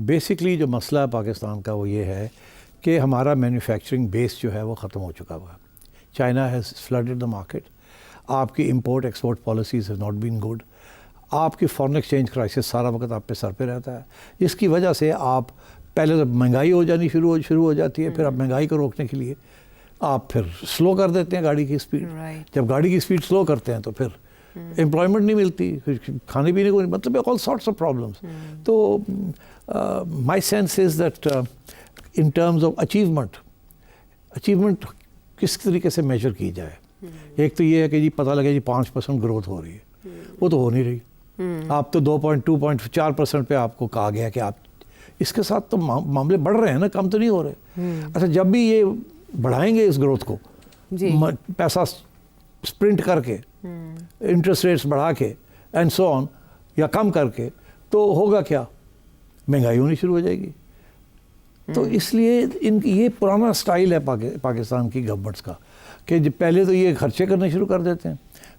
Basically جو مسئلہ ہے پاکستان کا وہ یہ ہے کہ ہمارا مینوفیکچرنگ بیس جو ہے وہ ختم ہو چکا ہوا ہے. China has flooded the market. آپ کی import export policies has not been good. آپ کی فارن ایکسچینج کرائسس سارا وقت آپ پہ سر پہ رہتا ہے, جس کی وجہ سے آپ پہلے تو مہنگائی ہو جانی شروع ہو جاتی ہے, پھر آپ مہنگائی کو روکنے کے لیے آپ پھر سلو کر دیتے ہیں گاڑی کی اسپیڈ. جب گاڑی کی اسپیڈ سلو کرتے ہیں تو پھر امپلائمنٹ نہیں ملتی, کھانے پینے کو نہیں, مطلب آل سارٹس آف پرابلمس. تو my sense is that in terms of achievement کس طریقے سے میجر کی جائے. ایک تو یہ ہے کہ جی پتہ لگے جی 5% گروتھ ہو رہی ہے, وہ تو ہو نہیں رہی. آپ تو 2.4% پہ آپ کو کہا گیا کہ آپ اس کے ساتھ تو معاملے بڑھ رہے ہیں نا, کم تو نہیں ہو رہے. اچھا جب بھی یہ بڑھائیں گے اس گروتھ کو, پیسہ اسپرنٹ کر کے, انٹرسٹ ریٹس بڑھا کے اینڈ سو آن, یا کم کر کے, تو ہوگا کیا, مہنگائی ہونی شروع ہو جائے گی. تو اس لیے یہ پرانا سٹائل ہے پاکستان کی گورنمنٹس کا کہ پہلے تو یہ خرچے کرنے شروع کر دیتے ہیں,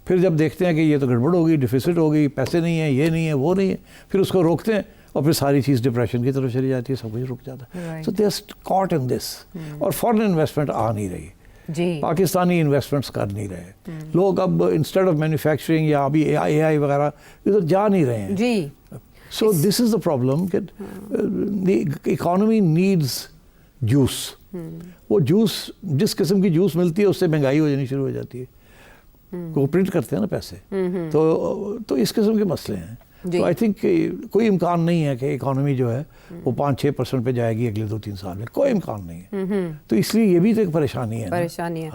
پھر جب دیکھتے ہیں کہ یہ تو گڑبڑ ہوگی, ڈیفیسٹ ہوگی, پیسے نہیں ہیں, یہ نہیں ہے, وہ نہیں ہے, پھر اس کو روکتے ہیں اور پھر ساری چیز ڈپریشن کی طرف چلی جاتی ہے, سب کچھ رک جاتا ہے. سو دے آر کاٹ ان دس. اور فارن انویسٹمنٹ آ نہیں رہی, پاکستانی انویسٹمنٹس کر نہیں رہے لوگ. اب انسٹیڈ آف مینوفیکچرنگ یا ابھی اے آئی وغیرہ ادھر جا نہیں رہے ہیں. سو دس از دا پرابلم کہ دی اکانومی نیڈز جوس. وہ جوس جس قسم کی جوس ملتی ہے اس سے مہنگائی ہو جانی شروع ہو جاتی ہے. وہ پرنٹ کرتے ہیں نا پیسے, تو اس قسم کے مسئلے ہیں. تو آئی تھنک کوئی امکان نہیں ہے کہ اکانومی جو ہے وہ 5-6% پہ جائے گی اگلے 2-3 سال میں, کوئی امکان نہیں ہے. تو اس لیے یہ بھی تو ایک پریشانی ہے.